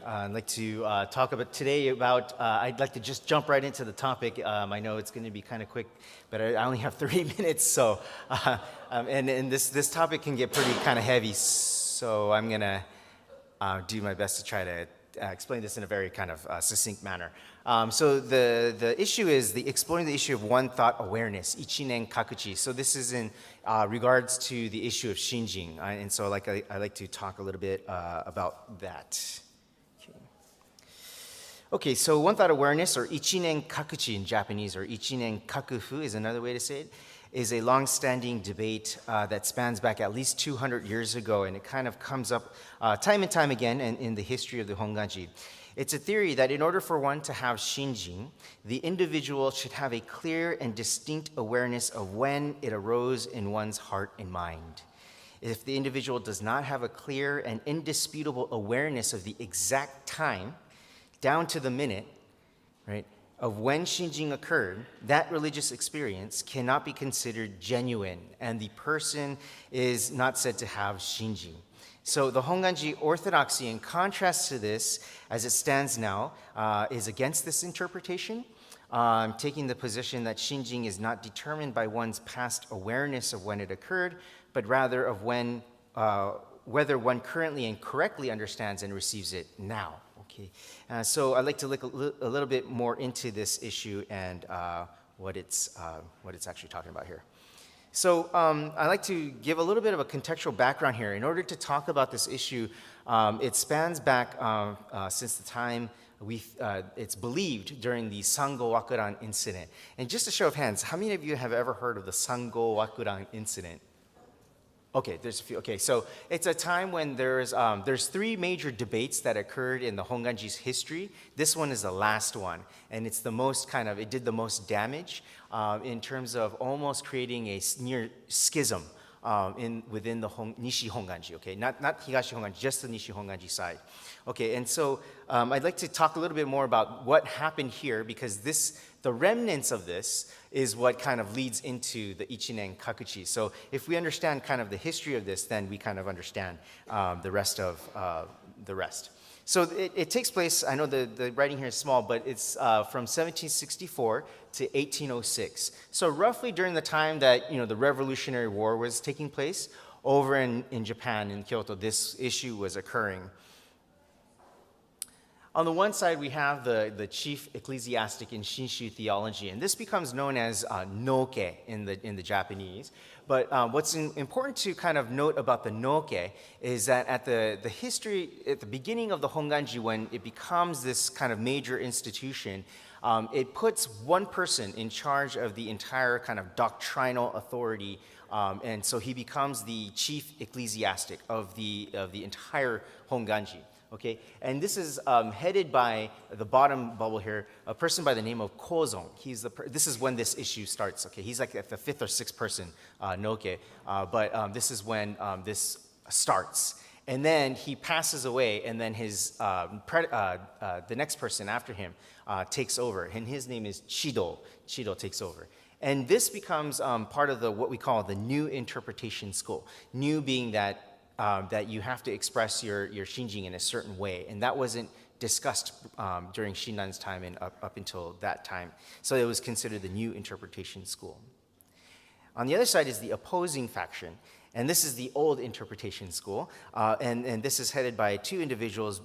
I'd like to talk about today about, I'd like to just jump right into the topic. I know it's going to be kind of quick, but I only have 3 minutes, so, and this topic can get pretty kind of heavy, so I'm going to do my best to try to explain this in a very kind of succinct manner. So the issue is exploring the issue of one thought awareness, ichinen kakuchi. So this is in regards to the issue of shinjin, and so I like to talk a little bit about that. Okay, so one thought awareness, or ichinen kakuchi in Japanese, or ichinen kakufu is another way to say it, is a long-standing debate that spans back at least 200 years ago, and it kind of comes up time and time again in the history of the Honganji. It's a theory that in order for one to have shinjin, the individual should have a clear and distinct awareness of when it arose in one's heart and mind. If the individual does not have a clear and indisputable awareness of the exact time, down to the minute, right, of when shinjin occurred, that religious experience cannot be considered genuine, and the person is not said to have shinjin. So the Honganji orthodoxy, in contrast to this, as it stands now, is against this interpretation, taking the position that shinjin is not determined by one's past awareness of when it occurred, but rather of when, whether one currently and correctly understands and receives it now. Okay, so I'd like to look a little bit more into this issue and what it's actually talking about here. So I'd like to give a little bit of a contextual background here. In order to talk about this issue, it spans back since the time it's believed during the Sango Wakuran incident. And just a show of hands, how many of you have ever heard of the Sango Wakuran incident? Okay, there's a few. Okay, so it's a time when there's 3 major debates that occurred in the Honganji's history. This one is the last one, and it's the most it did the most damage in terms of almost creating a near schism within the Nishi Honganji. Okay, not Higashi Honganji, just the Nishi Honganji side. Okay, and so I'd like to talk a little bit more about what happened here, because the remnants of this is what kind of leads into the Ichinen Kakuchi. So if we understand kind of the history of this, then we kind of understand the rest of the rest. So it takes place, I know the writing here is small, but it's from 1764 to 1806. So roughly during the time that the Revolutionary War was taking place, over in Japan, in Kyoto, this issue was occurring. On the one side, we have the chief ecclesiastic in Shinshu theology, and this becomes known as Noke in the Japanese. But what's important to kind of note about the Noke is that at the beginning of the Honganji, when it becomes this kind of major institution, it puts one person in charge of the entire kind of doctrinal authority, and so he becomes the chief ecclesiastic of the entire Honganji. Okay, and this is headed by the bottom bubble here, a person by the name of Kozon. This is when this issue starts. Okay, he's like the 5th or 6th person, Noke, but this is when this starts. And then he passes away, and then the next person after him takes over, and his name is Chido. Chido takes over. And this becomes part of what we call the new interpretation school. New being that you have to express your shinjin in a certain way, and that wasn't discussed during Shinnan's time and up until that time. So it was considered the new interpretation school. On the other side is the opposing faction, and this is the old interpretation school, and this is headed by 2 individuals,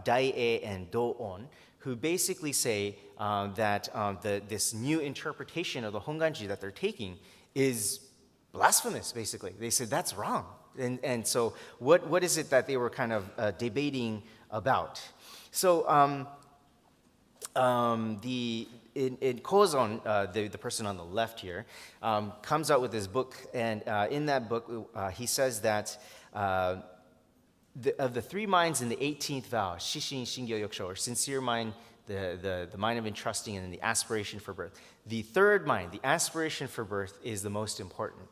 Dai-e and Do-on, who basically say that this new interpretation of the Honganji that they're taking is blasphemous, basically. They said that's wrong. And so what is it that they were kind of debating about? So in Kozon, the person on the left here, comes out with this book, and in that book he says that of the 3 minds in the 18th vow, Shishin Shingyo Yokusho, or sincere mind, the mind of entrusting, and then the aspiration for birth. The 3rd mind, the aspiration for birth, is the most important.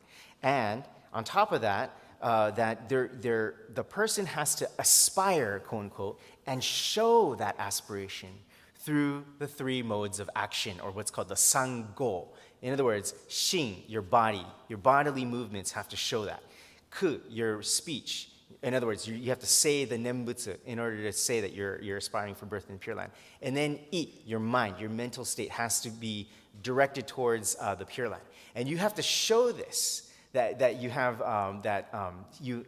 And on top of that, the person has to aspire, quote unquote, and show that aspiration through the 3 modes of action, or what's called the sango. In other words, shin, your body, your bodily movements have to show that. Ku, your speech, in other words, you have to say the nembutsu in order to say that you're aspiring for birth in the Pure Land. And then your mind, your mental state has to be directed towards the Pure Land. And you have to show this, that you have,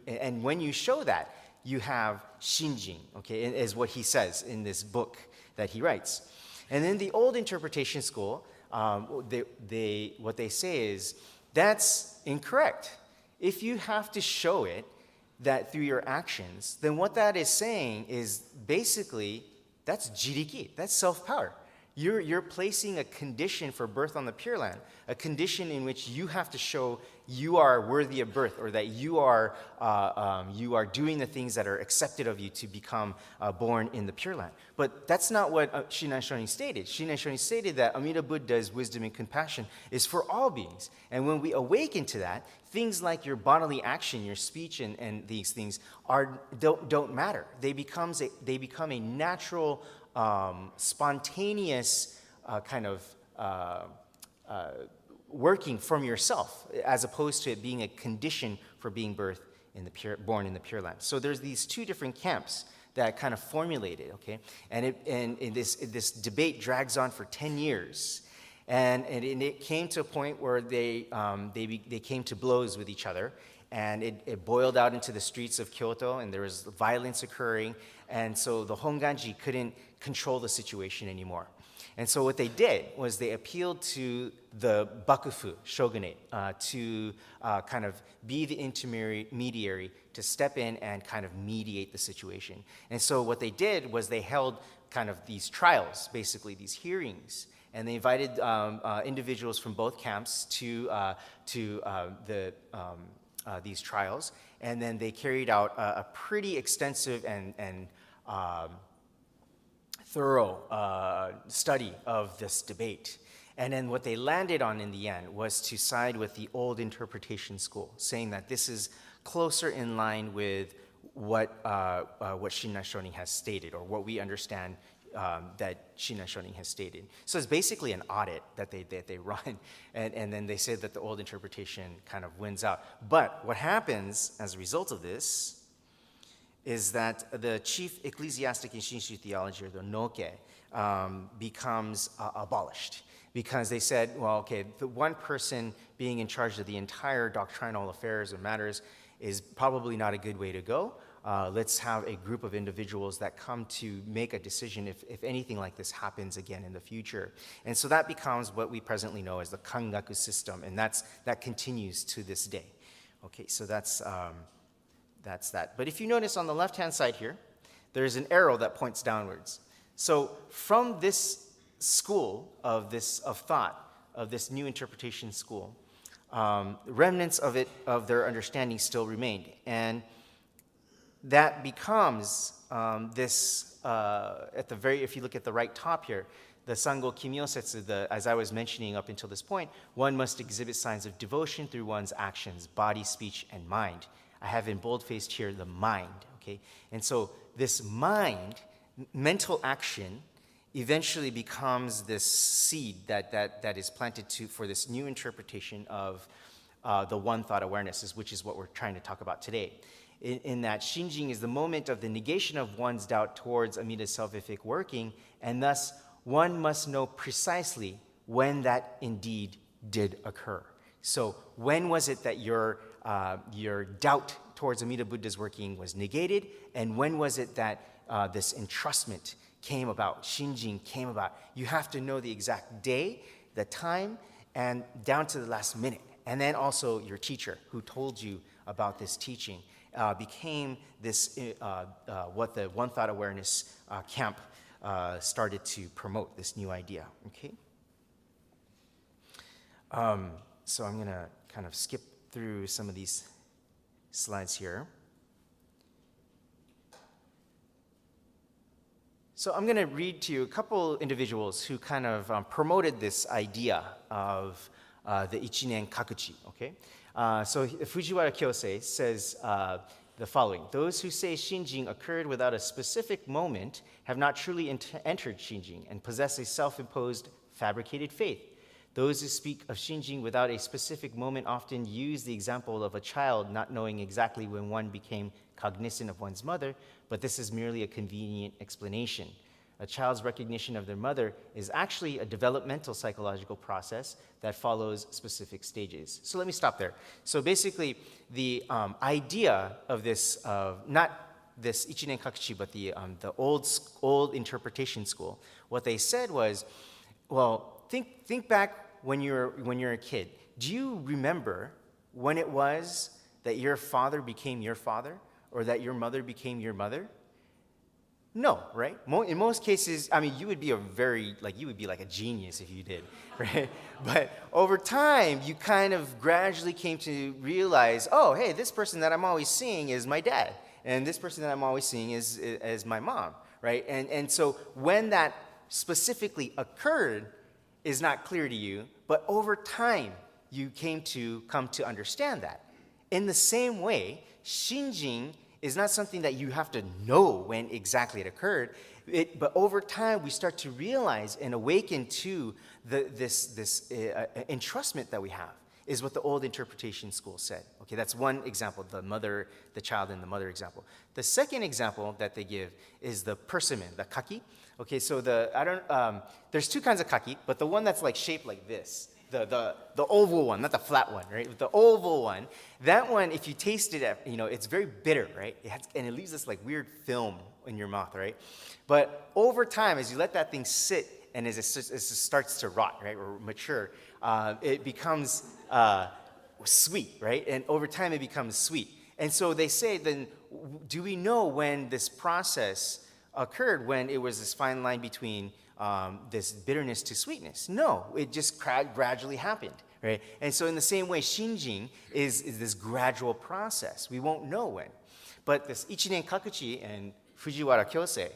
and when you show that, you have shinjin, okay, is what he says in this book that he writes. And then the old interpretation school, what they say is, that's incorrect. If you have to show it, that through your actions, then what that is saying is basically that's jiriki, that's self-power. You're placing a condition for birth on the Pure Land, a condition in which you have to show you are worthy of birth, or that you are doing the things that are accepted of you to become born in the Pure Land. But that's not what Shinran Shonin stated. Shinran Shonin stated that Amida Buddha's wisdom and compassion is for all beings. And when we awaken to that, things like your bodily action, your speech, and these things don't matter. They become a natural, spontaneous kind of working from yourself, as opposed to it being a condition for being born in the Pure Land. So there's these two different camps that kind of formulated, okay? And this debate drags on for 10 years. And it came to a point where they came to blows with each other, and it boiled out into the streets of Kyoto, and there was violence occurring, and so the Honganji couldn't control the situation anymore. And so what they did was they appealed to the Bakufu shogunate to kind of be the intermediary to step in and kind of mediate the situation. And so what they did was they held kind of these trials, basically these hearings, and they invited individuals from both camps to these trials, and then they carried out a pretty extensive and thorough study of this debate. And then what they landed on in the end was to side with the old interpretation school, saying that this is closer in line with what Shinran Shonin has stated, or what we understand that Shinran Shonin has stated. So it's basically an audit that they run, and then they say that the old interpretation kind of wins out. But what happens as a result of this is that the chief ecclesiastic in Shinshu theology, or the Noke, becomes abolished. Because they said, well, okay, the one person being in charge of the entire doctrinal affairs or matters is probably not a good way to go. Let's have a group of individuals that come to make a decision if anything like this happens again in the future. And so that becomes what we presently know as the Kangaku system, and that continues to this day. Okay, so that's that. But if you notice on the left-hand side here, there's an arrow that points downwards. So from this school of thought, of this new interpretation school, remnants of their understanding still remained. And that becomes if you look at the right top here, the Sango Kimyosetsu, as I was mentioning up until this point, one must exhibit signs of devotion through one's actions, body, speech, and mind. I have in bold-faced here the mind, okay? And so this mind, mental action, eventually becomes this seed that is planted for this new interpretation of the one thought awarenesses, which is what we're trying to talk about today. In that shinjin is the moment of the negation of one's doubt towards Amida's salvific working, and thus one must know precisely when that indeed did occur. So when was it that your doubt towards Amida Buddha's working was negated, and when was it that this entrustment came about, shinjin came about? You have to know the exact day, the time, and down to the last minute. And then also your teacher who told you about this teaching became this, what the One Thought Awareness camp started to promote, this new idea, okay? So I'm gonna kind of skip through some of these slides here. So I'm gonna read to you a couple individuals who kind of promoted this idea of the Ichinen Kakuchi, okay? So Fujiwara Kyosei says the following: those who say shinjin occurred without a specific moment have not truly entered shinjin and possess a self-imposed fabricated faith. Those who speak of shinjing without a specific moment often use the example of a child not knowing exactly when one became cognizant of one's mother, but this is merely a convenient explanation. A child's recognition of their mother is actually a developmental psychological process that follows specific stages. So let me stop there. So basically, the idea of this, not this Ichinen Kakuchi, but the old interpretation school, what they said was, well, think back when you're a kid. Do you remember when it was that your father became your father, or that your mother became your mother? No, right? In most cases, I mean, you would be like a genius if you did, right? But over time, you kind of gradually came to realize, oh, hey, this person that I'm always seeing is my dad, and this person that I'm always seeing is my mom, right? And so when that specifically occurred is not clear to you, but over time, you come to understand that. In the same way, shinjing is not something that you have to know when exactly it occurred, but over time we start to realize and awaken to this entrustment that we have, is what the old interpretation school said. Okay, that's one example, the child and the mother example. The second example that they give is the persimmon, the kaki. Okay, so there's two kinds of kaki, but the one that's like shaped like this, the oval one, not the flat one, right? The oval one, that one, if you taste it, it's very bitter, right? And it leaves this like weird film in your mouth, right? But over time, as you let that thing sit and as it starts to rot, right, or mature, it becomes sweet, right? And over time, it becomes sweet. And so they say, then, do we know when this process occurred, when it was this fine line between this bitterness to sweetness? No, it just gradually happened, right? And so in the same way, shinjing is this gradual process. We won't know when. But this Ichinen Kakuchi and Fujiwara Kyosei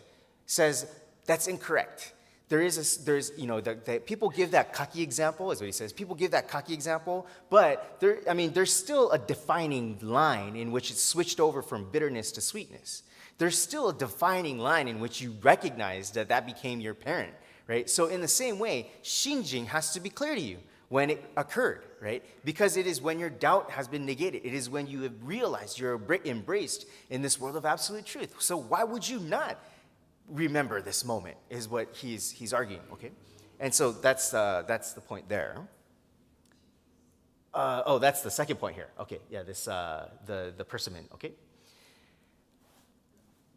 says that's incorrect. People give that kaki example, is what he says. People give that kaki example, but there's still a defining line in which it's switched over from bitterness to sweetness. There's still a defining line in which you recognize that became your parent, right? So in the same way, shinjing has to be clear to you when it occurred, right? Because it is when your doubt has been negated. It is when you have realized you're embraced in this world of absolute truth. So why would you not remember this moment, is what he's arguing, okay? And so that's the point there. That's the second point here. Okay, yeah, the persimmon, okay?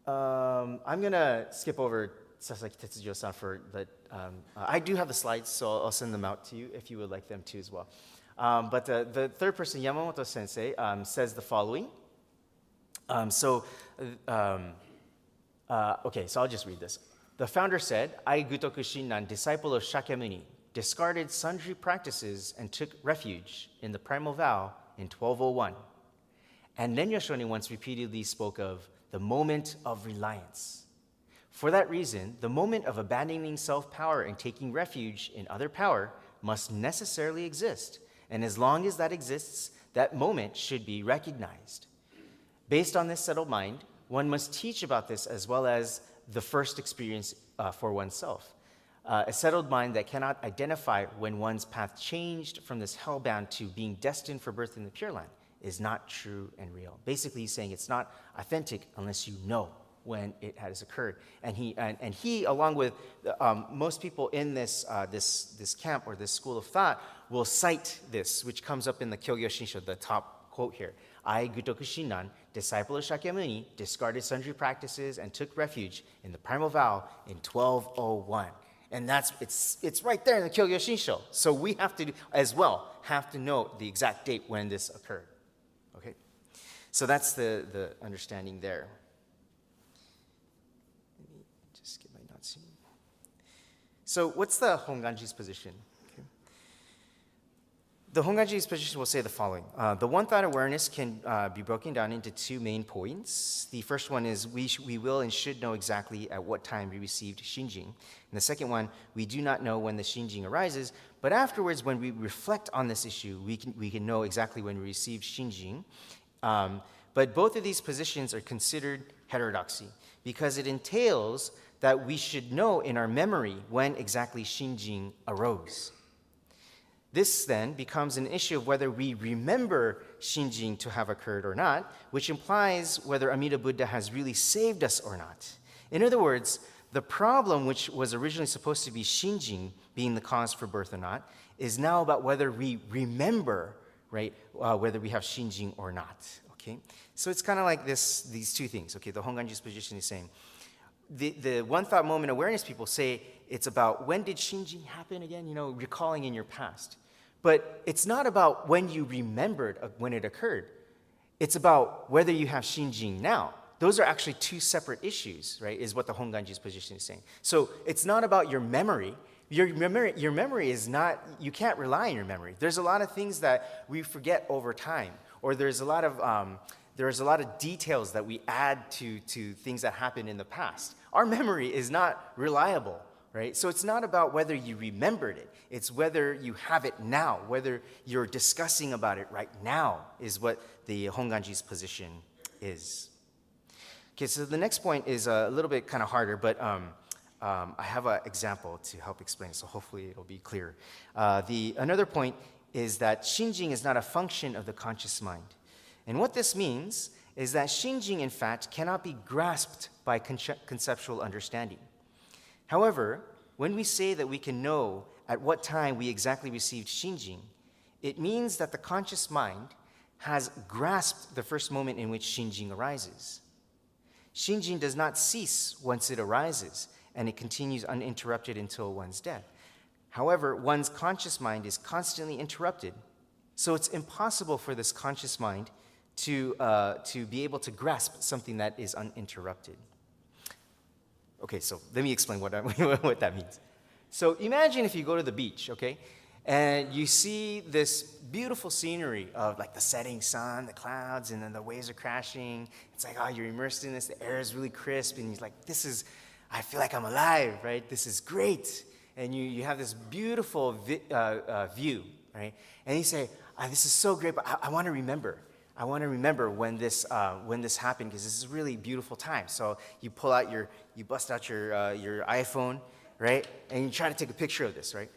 I'm going to skip over Sasaki Tetsujo-san for the, I do have the slides, so I'll send them out to you if you would like them too as well. But the third person, Yamamoto Sensei, says the following. So I'll just read this. The founder said, I, Gutoku Shinran, disciple of Shakyamuni, discarded sundry practices and took refuge in the primal vow in 1201. And Renya Shonin once repeatedly spoke of the moment of reliance. For that reason, the moment of abandoning self-power and taking refuge in other power must necessarily exist. And as long as that exists, that moment should be recognized. Based on this settled mind, one must teach about this as well as the first experience for oneself. A settled mind that cannot identify when one's path changed from this hellbound to being destined for birth in the Pure Land is not true and real. Basically, he's saying it's not authentic unless you know when it has occurred. And he, along with most people in this camp or this school of thought, will cite this, which comes up in the Kyogyo Shinsho, the top quote here. I, Gutoku Shinran, disciple of Shakyamuni, discarded sundry practices and took refuge in the primal vow in 1201. And it's right there in the Kyogyo Shinsho. So we have to know the exact date when this occurred. Okay? So that's the understanding there. Let me just get my notes here. So what's the Honganji's position? Okay. The Honganji's position will say the following. The one-thought awareness can be broken down into two main points. The first one is we will and should know exactly at what time we received shinjing. And the second one, we do not know when the shinjing arises, but afterwards, when we reflect on this issue, we can know exactly when we received shinjing. But both of these positions are considered heterodoxy because it entails that we should know in our memory when exactly shinjing arose. This then becomes an issue of whether we remember shinjin to have occurred or not, which implies whether Amida Buddha has really saved us or not. In other words, the problem, which was originally supposed to be shinjin being the cause for birth or not, is now about whether we remember, right, whether we have shinjin or not. Okay, so it's kind of like these two things. Okay, the Honganji's position is saying the one thought moment awareness people say it's about when did shinjin happen again, recalling in your past. But it's not about when you remembered when it occurred. It's about whether you have shinjin now. Those are actually two separate issues, right, is what the Honganji's position is saying. So it's not about your memory. Your memory is not, you can't rely on your memory. There's a lot of things that we forget over time, or there's a lot of details that we add to things that happened in the past. Our memory is not reliable, right? So it's not about whether you remembered it. It's whether you have it now, whether you're discussing about it right now is what the Honganji's position is. Okay, so the next point is a little bit kind of harder, but I have an example to help explain, so hopefully it'll be clear. Another point is that shinjin is not a function of the conscious mind. And what this means is that shinjin, in fact, cannot be grasped by conceptual understanding. However, when we say that we can know at what time we exactly received shinjin, it means that the conscious mind has grasped the first moment in which shinjin arises. Shinjin does not cease once it arises, and it continues uninterrupted until one's death. However, one's conscious mind is constantly interrupted, so it's impossible for this conscious mind to be able to grasp something that is uninterrupted. Okay, so let me explain what that means. So imagine if you go to the beach, okay, and you see this beautiful scenery of like the setting sun, the clouds, and then the waves are crashing. It's like, oh, you're immersed in this, the air is really crisp, and you're like, I feel like I'm alive, right? This is great. And you have this beautiful view, right? And you say, this is so great, but I want to remember. I want to remember when this happened because this is a really beautiful time. So you bust out your iPhone, right? And you try to take a picture of this, right?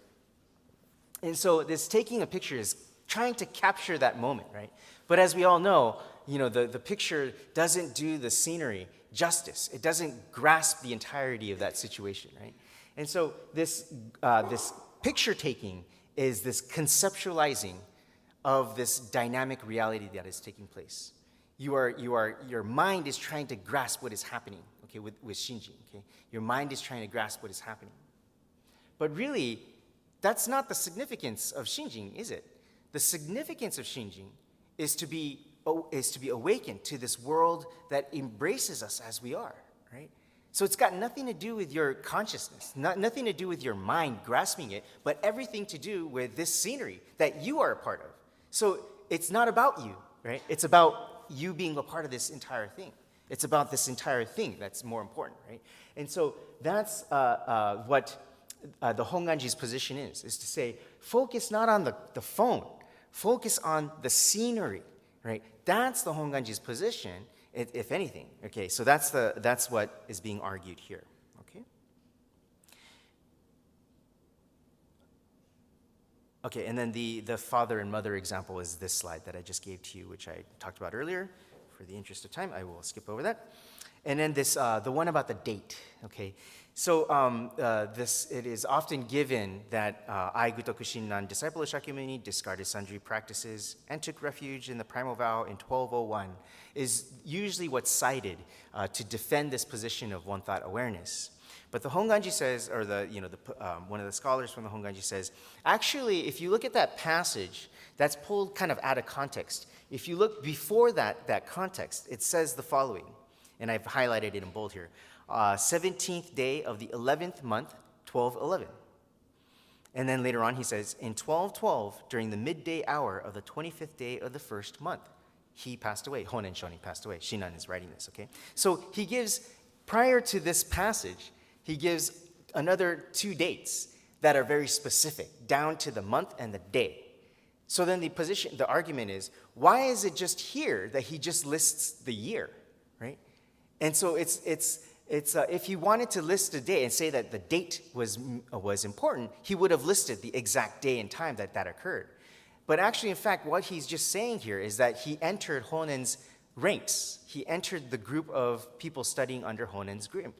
And so this taking a picture is trying to capture that moment, right? But as we all know, the picture doesn't do the scenery justice. It doesn't grasp the entirety of that situation, right? And so this picture taking is this conceptualizing of this dynamic reality that is taking place. Your mind is trying to grasp what is happening, okay, with shinjin, okay? Your mind is trying to grasp what is happening. But really, that's not the significance of shinjin, is it? The significance of shinjin is to be awakened to this world that embraces us as we are, right? So it's got nothing to do with your consciousness, nothing to do with your mind grasping it, but everything to do with this scenery that you are a part of. So it's not about you, right? It's about you being a part of this entire thing. It's about this entire thing that's more important, right? And so that's what the Honganji's position is to say, focus not on the phone, focus on the scenery, right? That's the Honganji's position, if anything. Okay, so that's what is being argued here. Okay. Okay, and then the father and mother example is this slide that I just gave to you, which I talked about earlier. For the interest of time, I will skip over that. And then this, the one about the date. Okay, so it is often given that I, Gutoku Shinran, disciple of Shakyamuni, discarded sundry practices and took refuge in the primal vow in 1201, is usually what's cited to defend this position of one thought awareness. But the Honganji says, or one of the scholars from the Honganji says, actually, if you look at that passage, that's pulled kind of out of context. If you look before that context, it says the following, and I've highlighted it in bold here. 17th day of the 11th month, 1211. And then later on he says, in 1212, during the midday hour of the 25th day of the first month, he passed away. Honen Shonin passed away. Shinan is writing this, okay? So he gives, prior to this passage, he gives another 2 dates that are very specific, down to the month and the day. So then the argument is, why is it just here that he just lists the year, right? And so it's If he wanted to list a day and say that the date was important, he would have listed the exact day and time that occurred. But actually, in fact, what he's just saying here is that he entered Honen's ranks. He entered the group of people studying under Honen's group.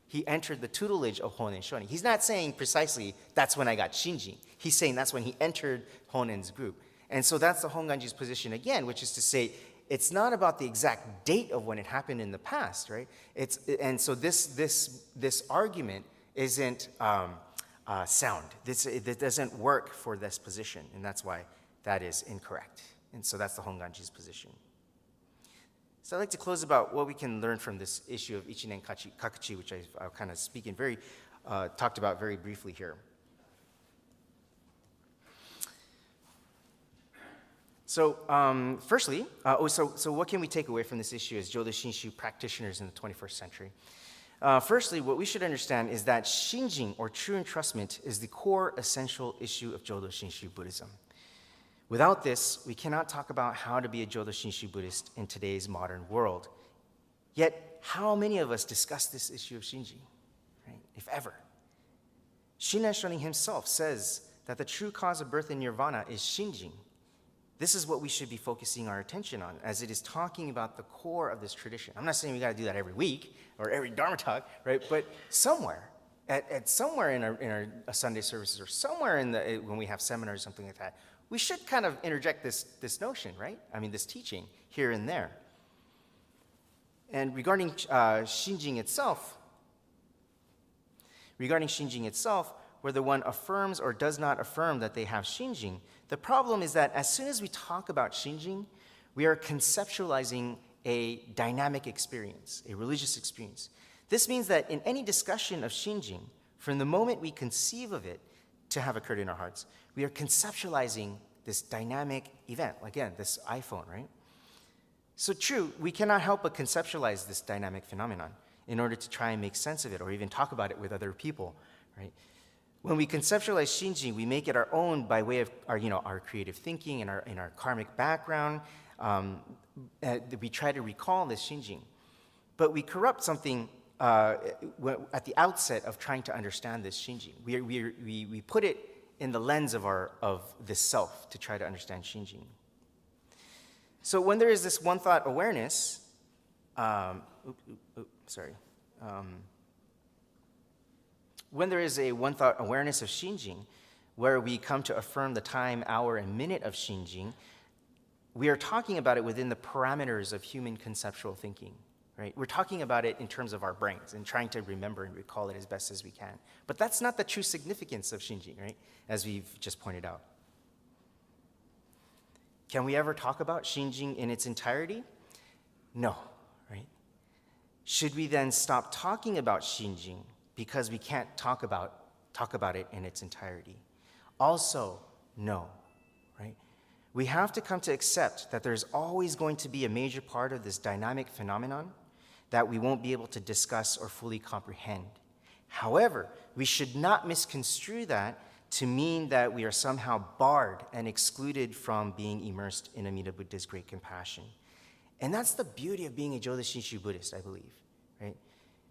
He entered the tutelage of Honen Shonin. He's not saying precisely, that's when I got Shinjin. He's saying that's when he entered Honen's group. And so that's the Honganji's position again, which is to say, it's not about the exact date of when it happened in the past, right? And so this argument isn't sound. It doesn't work for this position, and that's why that is incorrect. And so that's the Honganji's position. So I'd like to close about what we can learn from this issue of Ichinen Kakuchi, which I've kind of talked about very briefly here. So firstly, so what can we take away from this issue as Jodo Shinshu practitioners in the 21st century? Firstly, what we should understand is that Shinjin, or true entrustment, is the core essential issue of Jodo Shinshu Buddhism. Without this, we cannot talk about how to be a Jodo Shinshu Buddhist in today's modern world. Yet, how many of us discuss this issue of Shinjin, right? If ever? Shinen Shonin himself says that the true cause of birth in nirvana is Shinjin. This is what we should be focusing our attention on, as it is talking about the core of this tradition. I'm not saying we got to do that every week or every Dharma talk, right? But somewhere, somewhere in our Sunday services, or somewhere when we have seminars or something like that, we should kind of interject this notion, right? I mean, this teaching here and there. And regarding Shinjin itself, whether one affirms or does not affirm that they have Shinjin, the problem is that as soon as we talk about Shinjin, we are conceptualizing a dynamic experience, a religious experience. This means that in any discussion of Shinjin, from the moment we conceive of it to have occurred in our hearts, we are conceptualizing this dynamic event. Again, this iPhone, right? So true, we cannot help but conceptualize this dynamic phenomenon in order to try and make sense of it or even talk about it with other people, right? When we conceptualize Shinjin, we make it our own by way of our creative thinking and our karmic background. We try to recall this Shinjin. But we corrupt something at the outset of trying to understand this Shinjin. We put it in the lens of this self to try to understand Shinjin. So when there is this one thought awareness, when there is a one thought awareness of Shinjin, where we come to affirm the time, hour, and minute of Shinjin, we are talking about it within the parameters of human conceptual thinking, right? We're talking about it in terms of our brains and trying to remember and recall it as best as we can. But that's not the true significance of Shinjin, right? As we've just pointed out. Can we ever talk about Shinjin in its entirety? No, right? Should we then stop talking about Shinjin because we can't talk about it in its entirety? Also, no, right? We have to come to accept that there's always going to be a major part of this dynamic phenomenon that we won't be able to discuss or fully comprehend. However, we should not misconstrue that to mean that we are somehow barred and excluded from being immersed in Amida Buddha's great compassion. And that's the beauty of being a Jodo Shinshu Buddhist, I believe, right?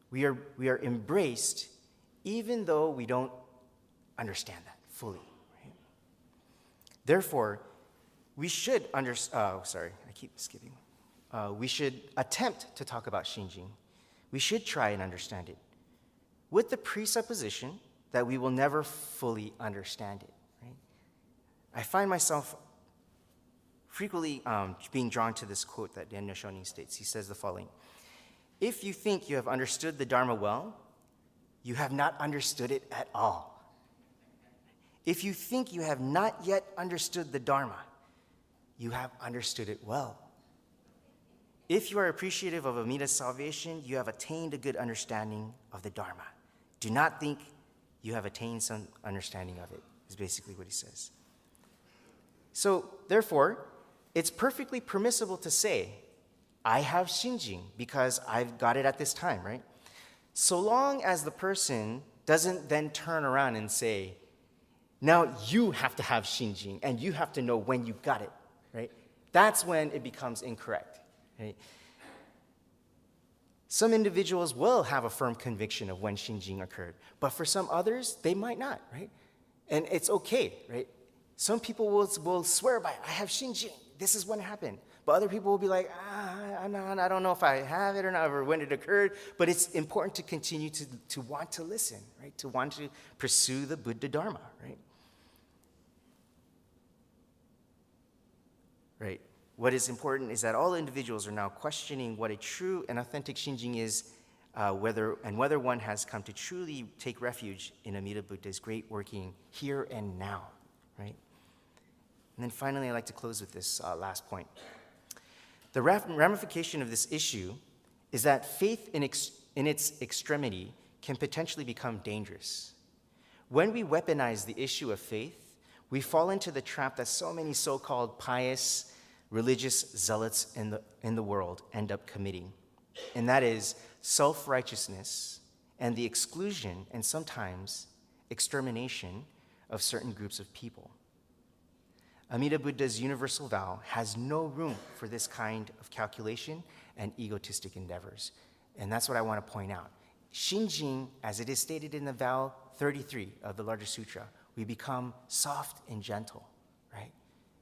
We are embraced even though we don't understand that fully, right? Therefore, we should we should attempt to talk about Shinjin. We should try and understand it with the presupposition that we will never fully understand it, right? I find myself frequently being drawn to this quote that Daniel Shonin states. He says the following: "If you think you have understood the Dharma well, you have not understood it at all. If you think you have not yet understood the Dharma, you have understood it well. If you are appreciative of Amida's salvation, you have attained a good understanding of the Dharma. Do not think you have attained some understanding of it," is basically what he says. So, therefore, it's perfectly permissible to say, I have Shinjin because I've got it at this time, right? So long as the person doesn't then turn around and say, now you have to have Shinjin and you have to know when you got it, right? That's when it becomes incorrect, right? Some individuals will have a firm conviction of when Shinjin occurred, but for some others, they might not, right? And it's okay, right? Some people will swear by, I have Shinjin, this is when it happened. But other people will be like, I don't know if I have it or not, or when it occurred. But it's important to continue to want to listen, right? To want to pursue the Buddha Dharma, right? Right. What is important is that all individuals are now questioning what a true and authentic Shinjin is, whether one has come to truly take refuge in Amida Buddha's great working here and now, right? And then finally, I'd like to close with this last point. The ramification of this issue is that faith in its extremity can potentially become dangerous. When we weaponize the issue of faith, we fall into the trap that so many so-called pious, religious zealots in the world end up committing, and that is self-righteousness and the exclusion and sometimes extermination of certain groups of people. Amida Buddha's universal vow has no room for this kind of calculation and egotistic endeavors. And that's what I want to point out. Shinjin, as it is stated in the vow 33 of the Larger Sutra, we become soft and gentle, right?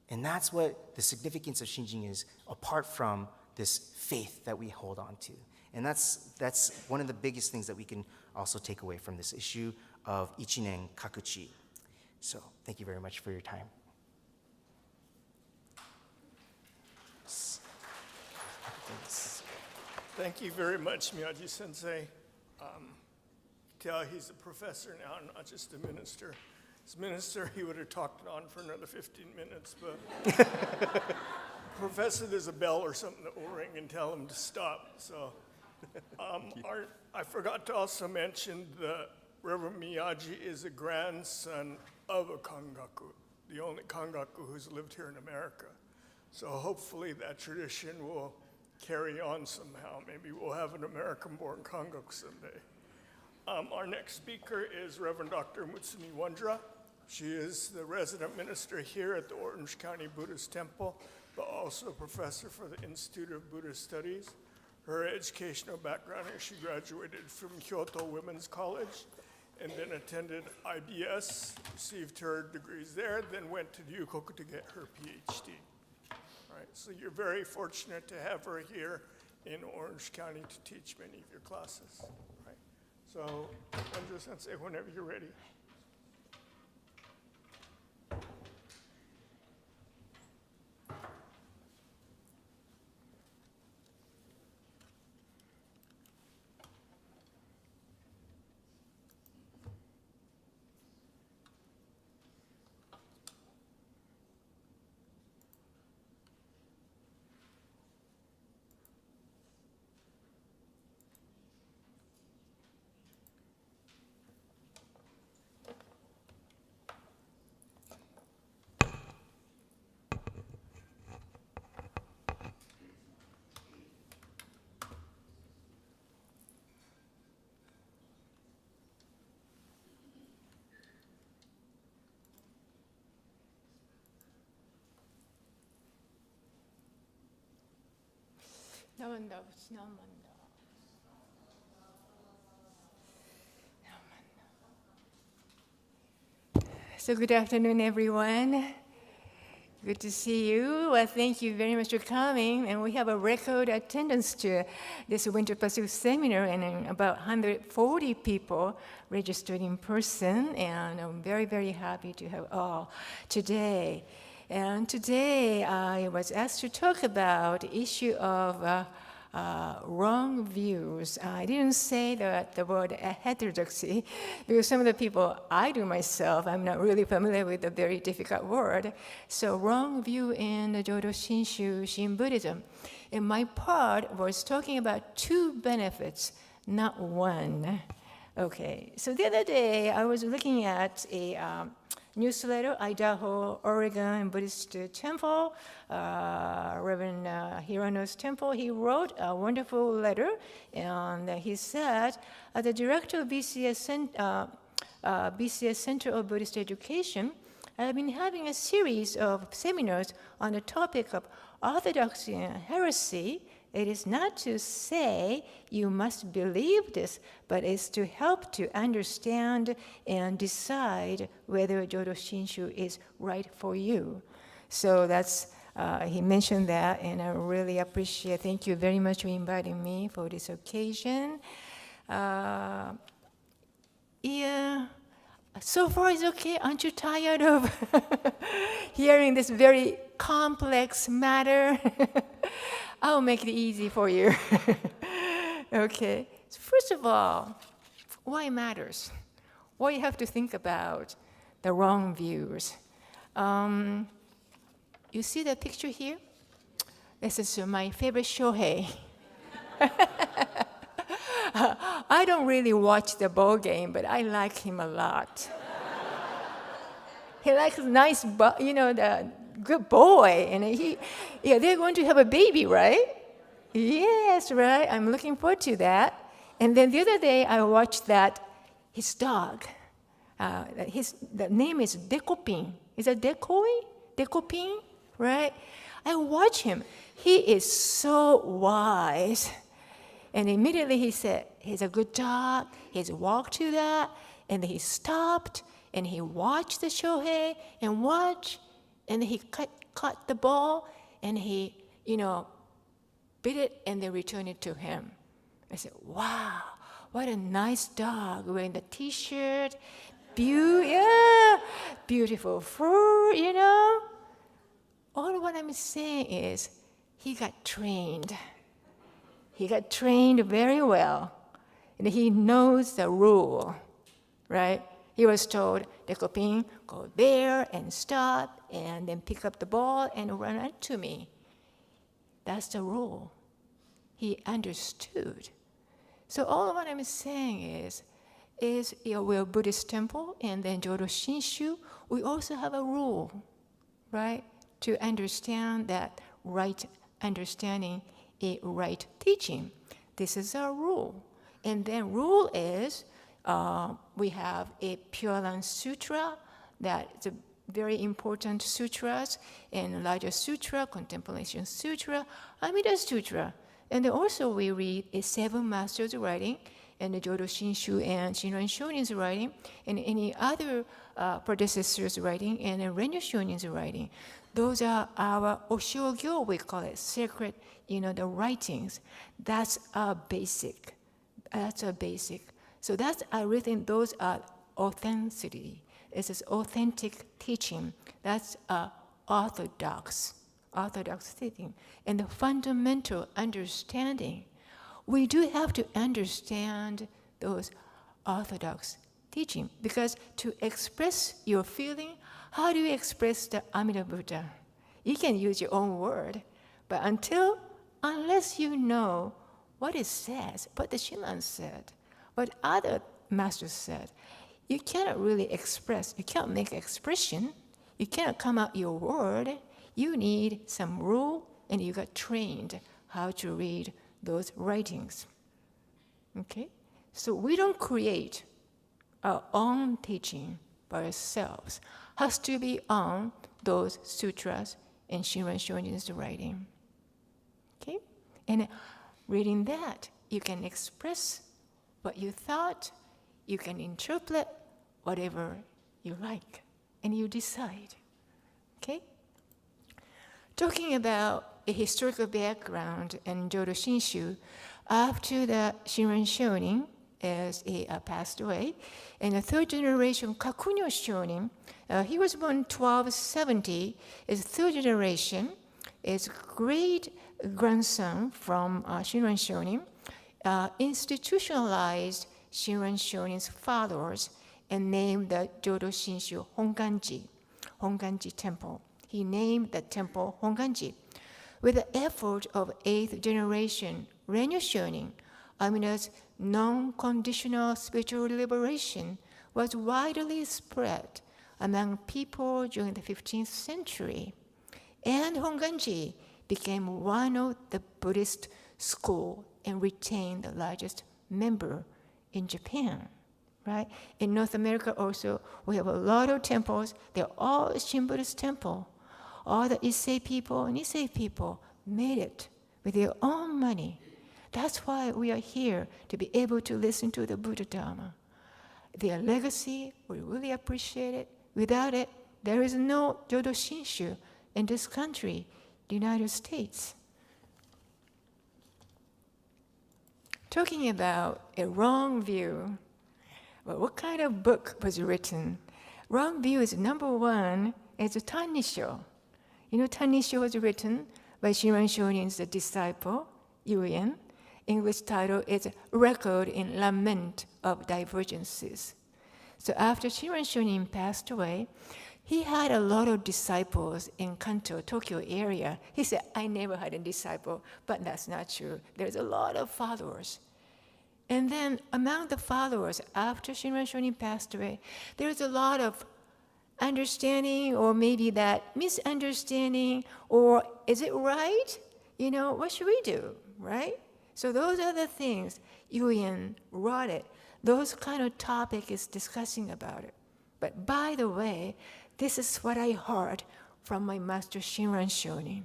And that's what the significance of Shinjin is, apart from this faith that we hold on to. And that's one of the biggest things that we can also take away from this issue of Ichinen Kakuchi. So thank you very much for your time. Thank you very much, Miyaji-sensei. Tell he's a professor now, not just a minister. As minister, he would have talked on for another 15 minutes, but Professor, there's a bell or something that will ring and tell him to stop. So I forgot to also mention that Reverend Miyaji is a grandson of a kangaku, the only kangaku who's lived here in America. So hopefully that tradition will carry on somehow. Maybe we'll have an American-born kangaku someday. Our next speaker is Reverend Dr. Mutsumi Wondra. She is the resident minister here at the Orange County Buddhist Temple, but also a professor for the Institute of Buddhist Studies. Her educational background is she graduated from Kyoto Women's College and then attended IBS, received her degrees there, then went to Ryukoku to get her PhD. All right, so you're very fortunate to have her here in Orange County to teach many of your classes. Right? So, Wondra-sensei, whenever you're ready. So good afternoon, everyone. Good to see you. Well, thank you very much for coming. And we have a record attendance to this Winter Pacific seminar, and about 140 people registered in person. And I'm very, very happy to have all today. And today I was asked to talk about the issue of wrong views. I didn't say the word heterodoxy, because some of the people, I do myself, I'm not really familiar with the very difficult word. So wrong view in the Jodo Shinshu Shin Buddhism. And my part was talking about two benefits, not one. Okay, so the other day I was looking at a newsletter, Idaho, Oregon Buddhist Temple, Reverend Hirano's temple. He wrote a wonderful letter, and he said, the director of BCS Center of Buddhist Education, I've been having a series of seminars on the topic of orthodoxy and heresy It is not to say you must believe this, but it's to help to understand and decide whether Jodo Shinshu is right for you. So that's, he mentioned that, and I really appreciate. Thank you very much for inviting me for this occasion. Yeah, so far it's okay. Aren't you tired of hearing this very complex matter? I'll make it easy for you. Okay. So first of all, why it matters? Why you have to think about the wrong views? You see the picture here? This is my favorite Shohei. I don't really watch the ball game, but I like him a lot. He likes nice, the good boy, and they're going to have a baby, right? Yes, right. I'm looking forward to that. And then the other day, I watched that his dog. The name is Dekopin. Is that Dekoi? Dekopin, right? I watch him. He is so wise. And immediately he said, he's a good dog. He's walked to that. And he stopped, and he watched the Shohei, and watched, and he caught the ball, and he, bit it, and then returned it to him. I said, wow, what a nice dog, wearing the T-shirt, beautiful fur, All what I'm saying is, he got trained. He got trained very well, and he knows the rule, right? He was told, Dekopin, go there and stop, and then pick up the ball and run it to me. That's the rule. He understood. So all what I'm saying is we're a Buddhist temple, and then Jodo Shinshu, we also have a rule, right? To understand that right understanding, a right teaching. This is our rule. And then rule is, we have a Pure Land Sutra, that's a very important sutras, and larger sutra, Contemplation Sutra, Amida Sutra. And then also we read a seven masters' writing, and the Jodo Shinshu and Shinran Shonin's writing, and any other predecessors' writing, and then Renyo Shonin's writing. Those are our Oshogyo, we call it, sacred, the writings. That's our basic. That's our basic. So that's, I really think those are authenticity. This is authentic teaching. That's orthodox teaching. And the fundamental understanding. We do have to understand those orthodox teaching, because to express your feeling, how do you express the Amida Buddha? You can use your own word, but unless you know what it says, what the Shinran said, what other masters said, you cannot really express, you can't make expression, you cannot come out your word. You need some rule, and you got trained how to read those writings. Okay? So we don't create our own teaching by ourselves. Has to be on those sutras and Shinran Shonin's writing. Okay? And reading that, you can express what you thought, you can interpret whatever you like, and you decide. Okay? Talking about a historical background in Jodo Shinshu, after the Shinran Shonin passed away, and the third generation Kakunyo Shonin, he was born 1270, his third generation, his great grandson from Shinran Shonin, institutionalized Shinran Shonin's followers and named the Jodo Shinshu Honganji Temple. He named the temple Honganji. With the effort of 8th generation Renyo Shonin, Amina's non-conditional spiritual liberation was widely spread among people during the 15th century. And Honganji became one of the Buddhist school and retained the largest member in Japan, right? In North America also, we have a lot of temples. They're all Shin Buddhist temple. All the Issei people and Nisei people made it with their own money. That's why we are here, to be able to listen to the Buddha Dharma. Their legacy, we really appreciate it. Without it, there is no Jodo Shinshu in this country, the United States. Talking about a wrong view, well, what kind of book was written? Wrong view is number one, is Tannisho. You know, Tannisho was written by Shinran Shonin's disciple, Yuyen. English title is Record in Lament of Divergences. So after Shinran Shonin passed away, he had a lot of disciples in Kanto, Tokyo area. He said, I never had a disciple, but that's not true. There's a lot of followers. And then among the followers, after Shinran Shonin passed away, there's a lot of understanding, or maybe that misunderstanding, or is it right? You know, what should we do, right? So those are the things Yuyen wrote it. Those kind of topic is discussing about it. But by the way, this is what I heard from my master Shinran Shonin.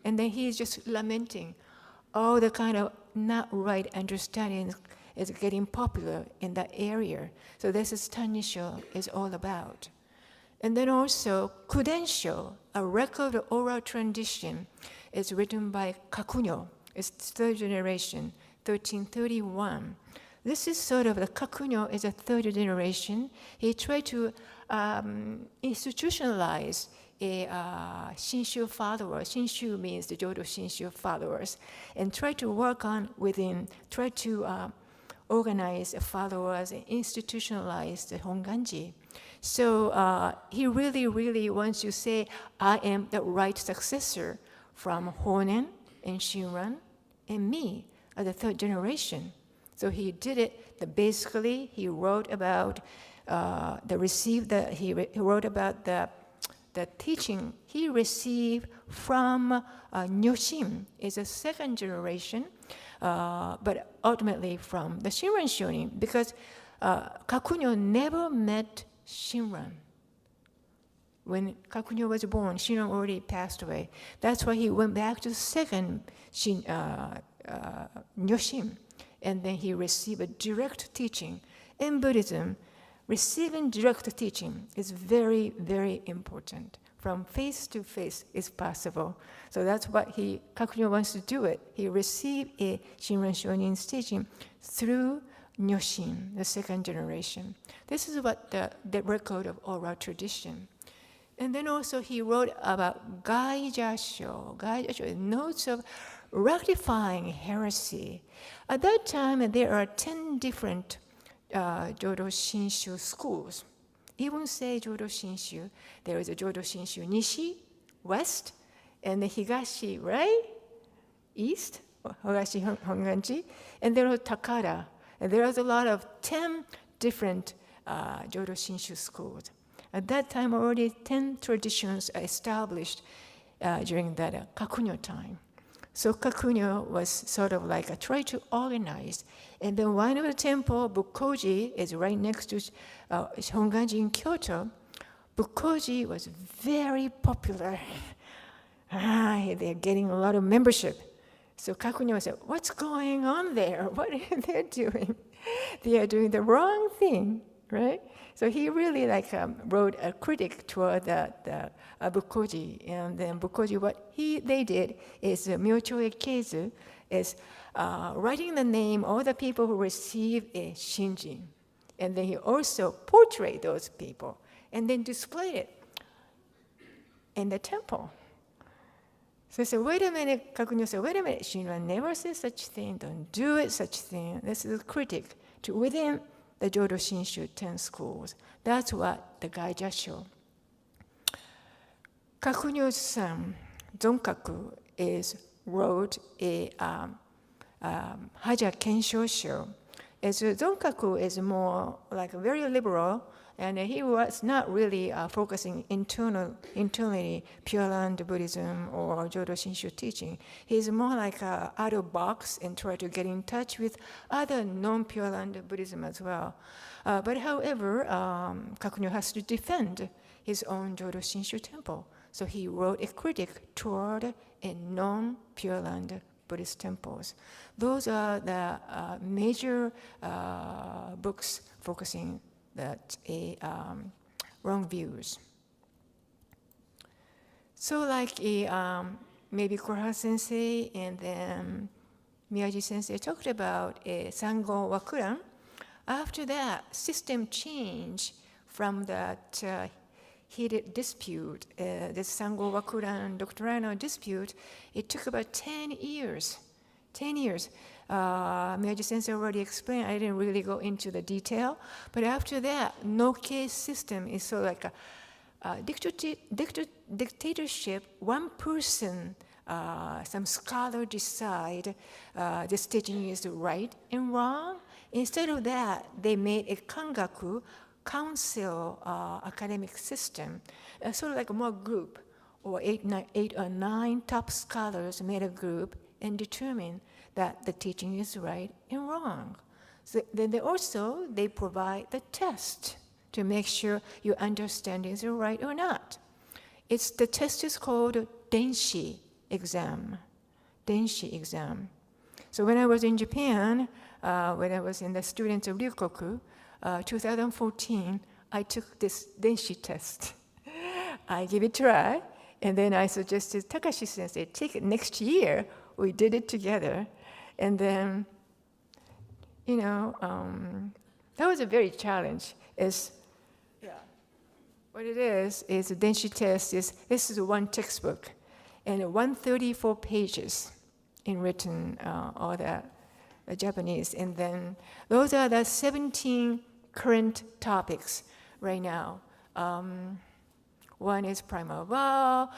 And then he is just lamenting all the kind of not right understanding is getting popular in that area. So this is Tannisho is all about. And then also Kudensho, a record of oral tradition, is written by Kakunyo. It's third generation, 1331. This is sort of, the Kakunyo is a third generation. He tried to institutionalize a Shinshu follower. Shinshu means the Jodo Shinshu followers, and try to work on within, try to organize followers and institutionalize the Honganji. So he really, really wants to say, I am the right successor from Honen and Shinran and me as the third generation. So he did it. Basically, he wrote about he wrote about the teaching he received from Nyoshin, is a second generation, but ultimately from the Shinran Shonin, because Kakunyo never met Shinran. When Kakunyo was born, Shinran already passed away. That's why he went back to the second Nyoshin, and then he received a direct teaching. In Buddhism, receiving direct teaching is very, very important. From face to face is possible. So that's what Kakunyo wants to do it. He received a Shinran Shonin's teaching through Nyoshin, the second generation. This is what the record of oral tradition. And then also he wrote about Gaijasho. Gaijasho is notes of rectifying heresy. At that time, there are 10 different Jodo Shinshu schools. Even say Jodo Shinshu, there is a Jodo Shinshu Nishi, West, and the Higashi, right? East, Higashi Honganji, and there are Takara. And there was a lot of 10 different Jodo Shinshu schools. At that time, already 10 traditions are established during that Kakunyo time. So Kakunyo was sort of like a try to organize. And then one of the temple, Bukkoji, is right next to Honganji in Kyoto. Bukkoji was very popular. They're getting a lot of membership. So Kakunyo said, what's going on there? What are they doing? They are doing the wrong thing, right? So he really wrote a critic toward the Bukkoji. And then Bukkoji, what they did is Myocho Ekezu is writing the name of the people who received a shinjin. And then he also portrayed those people and then displayed it in the temple. So he said, wait a minute, Kakunyo said, wait a minute, Shinran never said such thing, don't do it such thing. This is a critic to within the Jodo Shinshu 10 schools. That's what the Gaijasho. Kakunyo's son, Zonkaku, wrote a Haja Kenshosho. Zonkaku is more like very liberal, and he was not really focusing internally Pure Land Buddhism or Jodo Shinshu teaching. He's more like out of box and try to get in touch with other non-Pure Land Buddhism as well. But however, Kakunyo has to defend his own Jodo Shinshu temple. So he wrote a critic toward a non-Pure Land Buddhist temples. Those are the major books focusing that wrong views. So like maybe Koha Sensei and then Miyaji Sensei talked about Sango Wakuran. After that, system change from that heated dispute, this Sango Wakuran doctrinal dispute, it took about 10 years. 10 years. Miyaji Sensei already explained, I didn't really go into the detail, but after that, no case system is so like a dictatorship, one person, some scholar decide this teaching is right and wrong. Instead of that, they made a kangaku, council academic system, sort of like a more group, or eight or nine top scholars made a group and determined that the teaching is right and wrong. So then they provide the test to make sure your understanding is right or not. The test is called Denshi exam. Denshi exam. So when I was in Japan, when I was in the students of Ryukoku, 2014, I took this Denshi test. I gave it a try, and then I suggested Takashi Sensei take it next year. We did it together, and then, that was a very challenge. What it is a Denshi test this is one textbook, and 134 pages in written, all that Japanese, and then those are the 17 current topics right now. One is primal vow,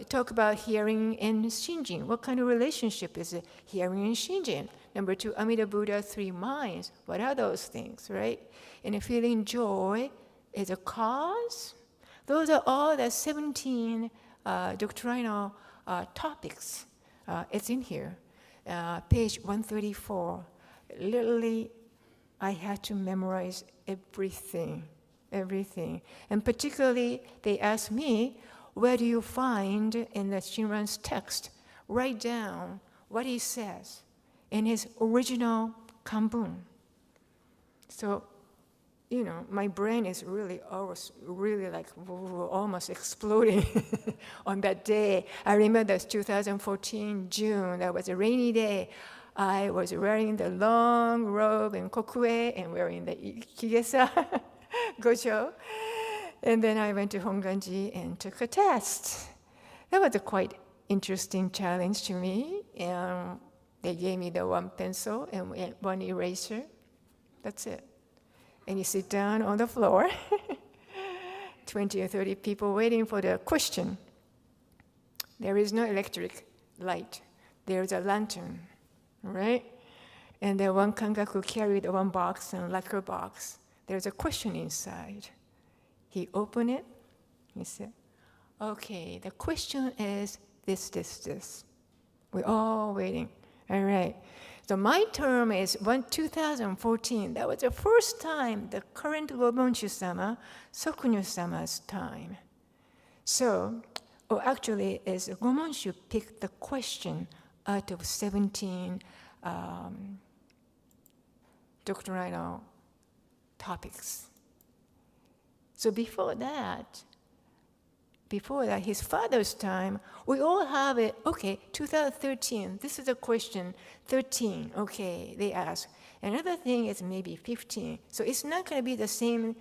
talk about hearing and shinjin. What kind of relationship is it, hearing and shinjin? Number 2, Amida Buddha, 3 minds. What are those things, right? And feeling joy is a cause. Those are all the 17 doctrinal topics. It's in here. Page 134. Literally, I had to memorize everything. And particularly, they asked me, where do you find in the Shinran's text? Write down what he says in his original kanbun. So, my brain is really like almost exploding on that day. I remember that's 2014, June. That was a rainy day. I was wearing the long robe in kokue and wearing the ikigesa gojo. And then I went to Honganji and took a test. That was a quite interesting challenge to me. And they gave me the one pencil and one eraser. That's it. And you sit down on the floor, 20 or 30 people waiting for the question. There is no electric light. There's a lantern, right? And then one kangaku carried one box, and lacquer box. There's a question inside. He opened it. He said, okay, the question is this. We're all waiting. All right. So my term is 2014. That was the first time the current Gobonshu-sama, Sokunyo-sama's time. So, actually, is Gomonshu picked the question out of 17 doctrinal topics. So before that, his father's time, we all have it, okay, 2013, this is a question, 13, okay, they ask. Another thing is maybe 15. So it's not going to be the same,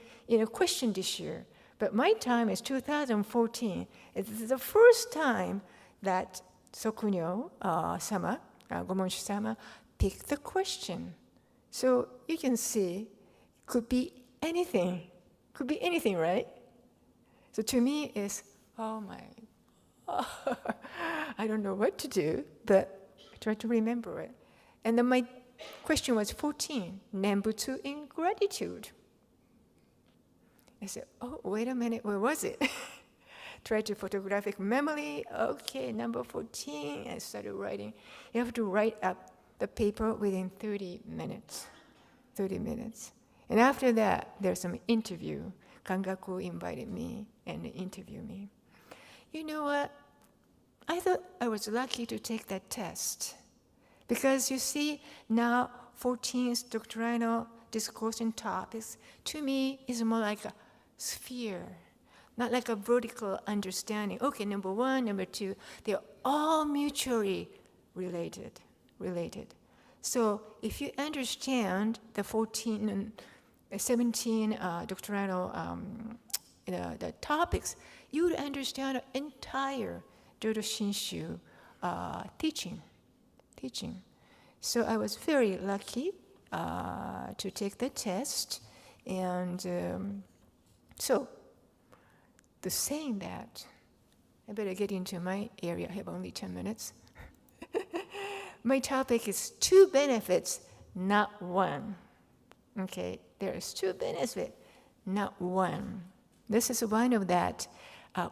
question this year. But my time is 2014. It's the first time that Sokunyo-sama, Gomonshu-sama, picked the question. So you can see, could be anything, right? So to me, it's, oh my, I don't know what to do, but I try to remember it. And then my question was 14, Nembutsu in gratitude. I said, oh, wait a minute, where was it? Tried to photographic memory, okay, number 14, I started writing. You have to write up the paper within 30 minutes. And after that, there's some interview. Kangaku invited me and interviewed me. You know what? I thought I was lucky to take that test. Because you see, now 14th doctrinal discourse and topics, to me, is more like a sphere, not like a vertical understanding. Okay, number one, number two, they're all mutually related. So if you understand the 14 and 17 doctrinal the topics, you would understand the entire Jodo Shinshu teaching. So I was very lucky to take the test, and so the saying that, I better get into my area. I have only 10 minutes. My topic is 2 benefits, not 1. Okay, there's 2 benefits, not 1. This is one of that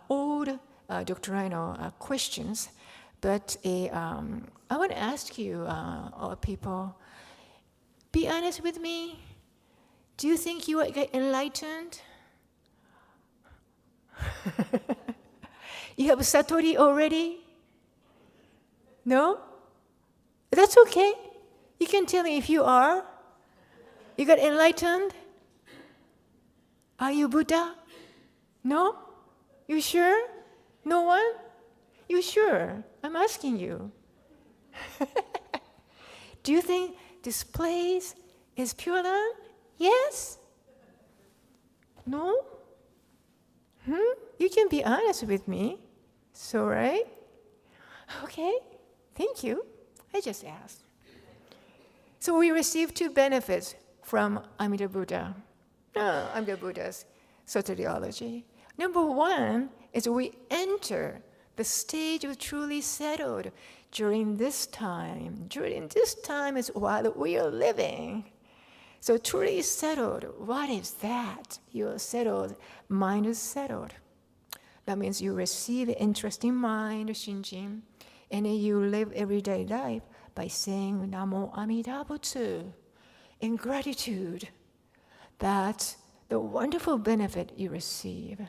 old doctrinal questions, but I want to ask you, all people, be honest with me. Do you think you will get enlightened? You have Satori already? No? That's okay. You can tell me if you are. You got enlightened? Are you Buddha? No? You sure? No one? You sure? I'm asking you. Do you think this place is Pure Land? Yes? No? You can be honest with me. So, right? Okay, thank you. I just asked. So we receive 2 benefits from Amida Buddha. Amida Buddha's soteriology. Number 1 is we enter the stage of truly settled during this time. During this time is while we are living. So truly settled, what is that? You're settled, mind is settled. That means you receive interesting mind, Shinjin, and then you live everyday life by saying Namo Amida Butsu in gratitude. That's the wonderful benefit you receive.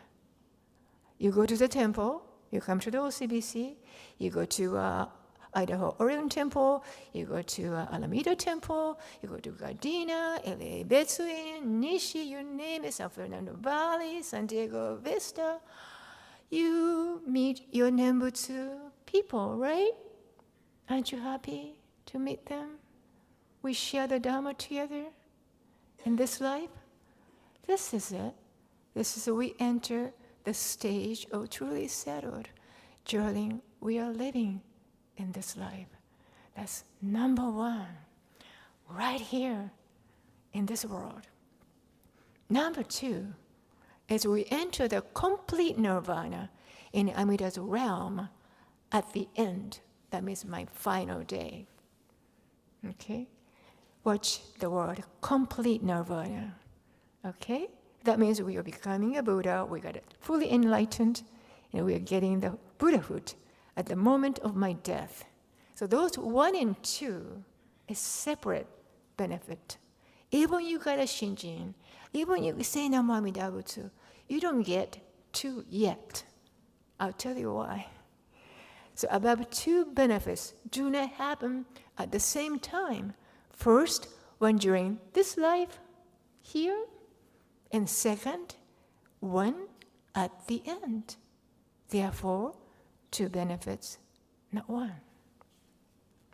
You go to the temple, you come to the OCBC, you go to Idaho Orion Temple, you go to Alameda Temple, you go to Gardena, LA Betsuin, Nishi, you name it, San Fernando Valley, San Diego Vista. You meet your Nembutsu people, right? Aren't you happy to meet them? We share the Dharma together in this life. This is it. This is we enter the stage of truly settled during we are living in this life. That's number 1, right here in this world. Number 2 is we enter the complete nirvana in Amida's realm at the end. That means my final day. Okay? Watch the word complete nirvana. Okay? That means we are becoming a Buddha, we got it fully enlightened, and we are getting the Buddhahood at the moment of my death. So those 1 and 2 is separate benefit. Even you got a Shinjin, even you say Namo Amida Butsu, you don't get 2 yet. I'll tell you why. So above 2 benefits do not happen at the same time. First, when during this life here, and second, one at the end. Therefore, 2 benefits, not 1.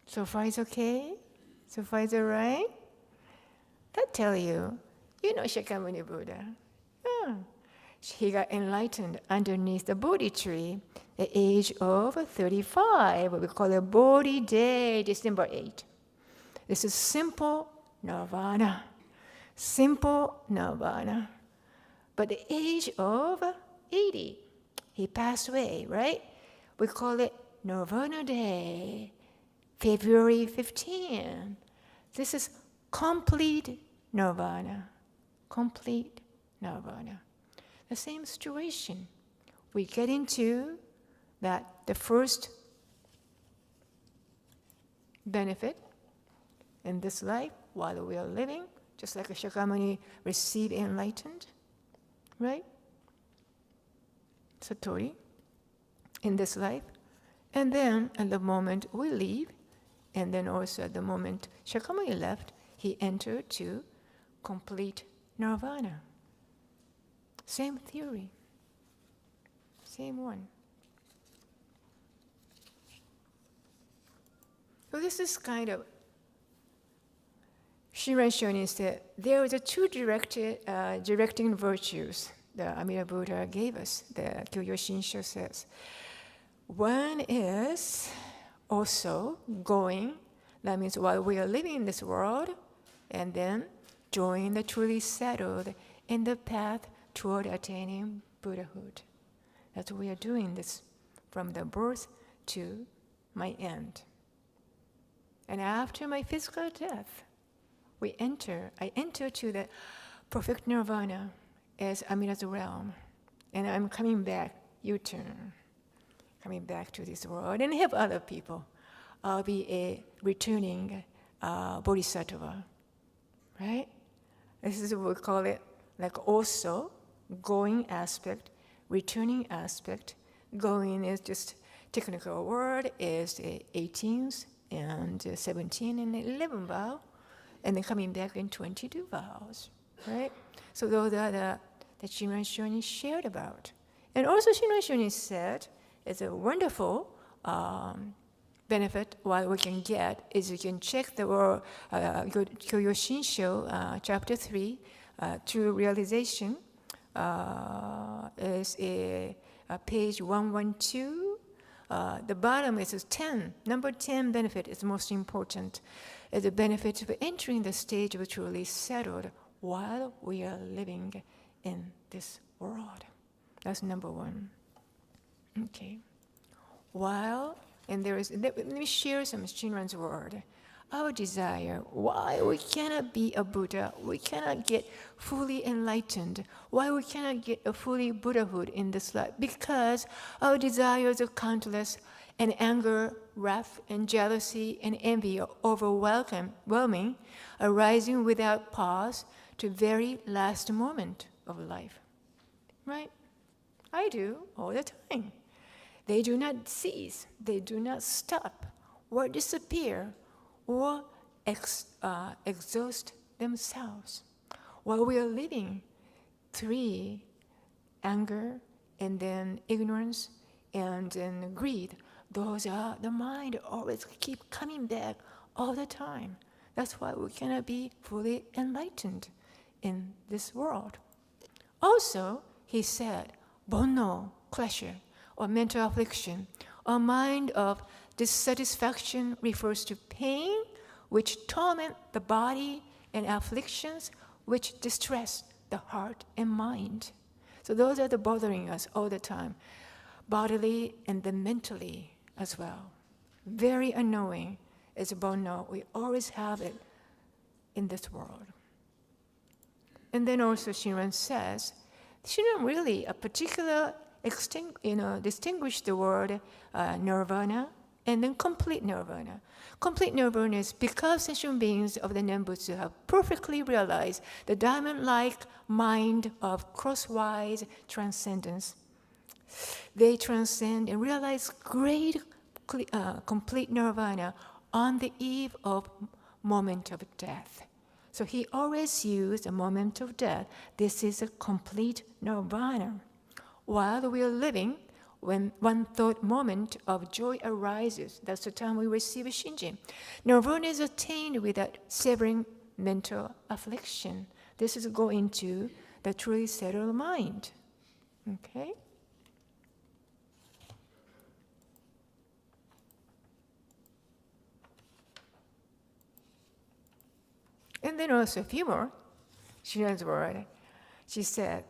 So far it's okay? So far it's all right? That tell you, you know Shakyamuni Buddha. He got enlightened underneath the Bodhi tree at the age of 35, what we call a Bodhi Day, December 8. This is simple nirvana. Simple nirvana. But the age of 80, he passed away, right? We call it Nirvana Day, February 15. This is complete nirvana. Complete nirvana. The same situation. We get into that the first benefit in this life while we are living, just like a Shakyamuni received enlightened, right? Satori in this life. And then at the moment we leave, And then also at the moment Shakyamuni left, he entered to complete nirvana. Same theory, same one. So this is kind of, Shinran Shonin said, there are the two directing virtues the Amida Buddha gave us, the Kyoyo Shinsho says. One is also going, that means while we are living in this world, and then join the truly settled in the path toward attaining Buddhahood. That's what we are doing this from the birth to my end. And after my physical death, I enter to the perfect nirvana as Amida's realm. And I'm coming back, U-turn, coming back to this world and help other people. I'll be a returning bodhisattva, right? This is what we call it, like also going aspect, returning aspect. Going is just technical word, is the 18th and 17 and 11 vow, and then coming back in 22 vows, right? So those are that Shinran Shonin shared about. And also Shinran Shonin said, it's a wonderful benefit what we can get is you can check the Kyoyo Shinsho, chapter 3, True Realization, is a page 112. The bottom is 10. Number 10 benefit is most important. Is the benefit of entering the stage of truly settled while we are living in this world. That's number one. Okay. While, and let me share some Shinran's word. Our desire, why we cannot be a Buddha, we cannot get fully enlightened, why we cannot get a fully Buddhahood in this life, because our desires are countless, and anger, wrath, and jealousy, and envy are overwhelming, arising without pause to very last moment of life. Right? I do all the time. They do not cease, they do not stop, or disappear, or exhaust themselves. While we are living, 3, anger, and then ignorance, and then greed, those are the mind always keep coming back all the time. That's why we cannot be fully enlightened in this world. Also, he said, bonno, pleasure, or mental affliction, or mind of dissatisfaction refers to pain which torment the body and afflictions which distress the heart and mind. So those are the bothering us all the time, bodily and then mentally as well. Very annoying is bonno. We always have it in this world. And then also Shinran says, Shinran really a particular distinguish the word nirvana and then complete nirvana. Complete nirvana is because sentient beings of the Nembutsu have perfectly realized the diamond-like mind of crosswise transcendence. They transcend and realize great complete nirvana on the eve of moment of death. So he always used a moment of death. This is a complete nirvana. While we are living, when one thought moment of joy arises, that's the time we receive a shinjin. Nirvana is attained without severing mental affliction. This is going to the truly settled mind. Okay? And then also a few more. Shinran's word. He says,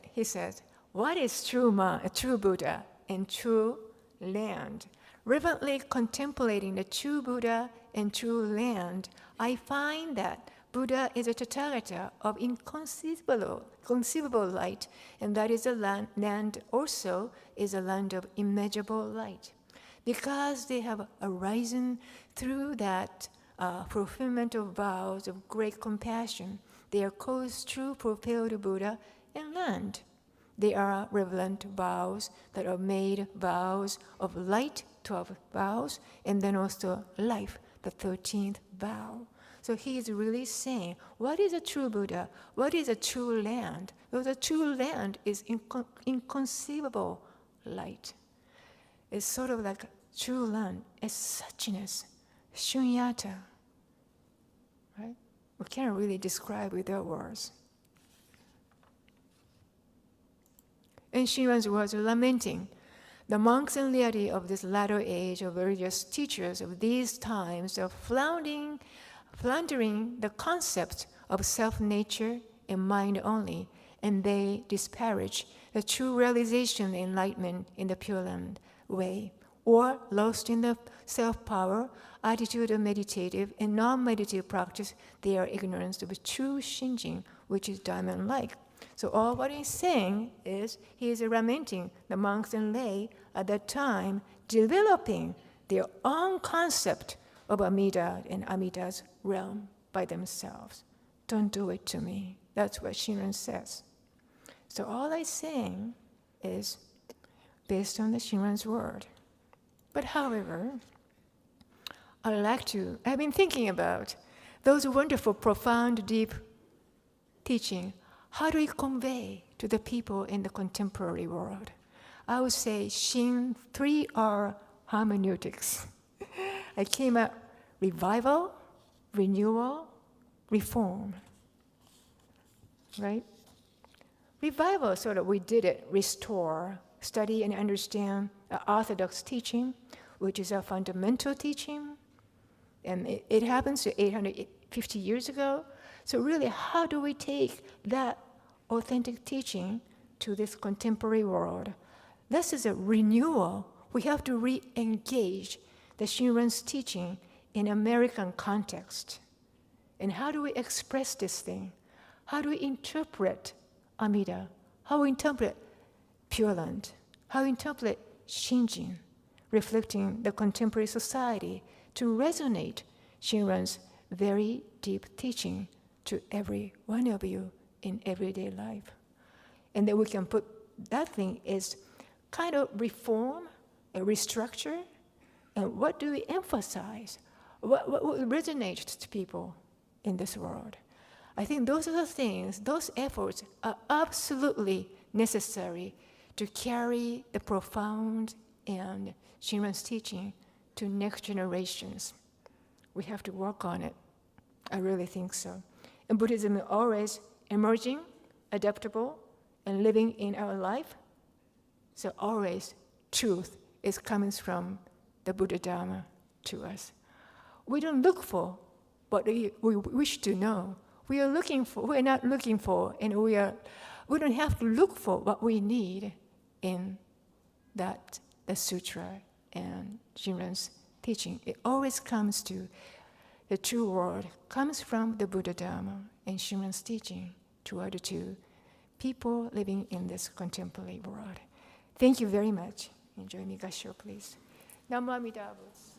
what is true Buddha and true land? Reverently contemplating the true Buddha and true land, I find that Buddha is a Tathagata of inconceivable light, and that is a land also is a land of immeasurable light. Because they have arisen through that fulfillment of vows of great compassion, they are called true fulfilled Buddha and land. They are relevant vows that are made vows of light, 12 vows, and then also life, the 13th vow. So he is really saying, what is a true Buddha? What is a true land? Because a true land is inconceivable light. It's sort of like true land is suchness, shunyata. Right? We can't really describe without words. And Shinran's was lamenting the monks and laity of this latter age of religious teachers of these times of floundering the concept of self-nature and mind only, and they disparage the true realization and enlightenment in the Pure Land way, or lost in the self-power, attitude of meditative and non-meditative practice, their ignorance of true Shinjin, which is diamond-like. So all what he's saying is he is lamenting the monks and lay at that time developing their own concept of Amida and Amida's realm by themselves. Don't do it to me. That's what Shinran says. So all I'm saying is based on the Shinran's word. But however, I've been thinking about those wonderful, profound, deep teaching. How do we convey to the people in the contemporary world? I would say Shin 3R hermeneutics. I came up revival, renewal, reform. Right? Revival, sort of, we did it, restore, study and understand the Orthodox teaching, which is a fundamental teaching. And it happens 850 years ago. So really, how do we take that authentic teaching to this contemporary world? This is a renewal. We have to re-engage the Shinran's teaching in American context. And how do we express this thing? How do we interpret Amida? How do we interpret Pure Land? How do we interpret Shinjin, reflecting the contemporary society to resonate Shinran's very deep teaching to every one of you in everyday life? And then we can put that thing is kind of reform, a restructure, and what do we emphasize? What resonates to people in this world? I think those are the things, those efforts are absolutely necessary to carry the profound and Shinran's teaching to next generations. We have to work on it. I really think so. And Buddhism is always emerging, adaptable, and living in our life. So always truth is coming from the Buddha Dharma to us. We don't look for what we wish to know. We're not looking for, and we don't have to look for what we need in the sutra and Shinran's teaching. It always comes to the true word, comes from the Buddha Dharma and Shinran's teaching toward to people living in this contemporary world. Thank you very much. Enjoy me, Gasho, please. Namo Amitabha.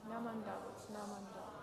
Namandavas, Namandavas.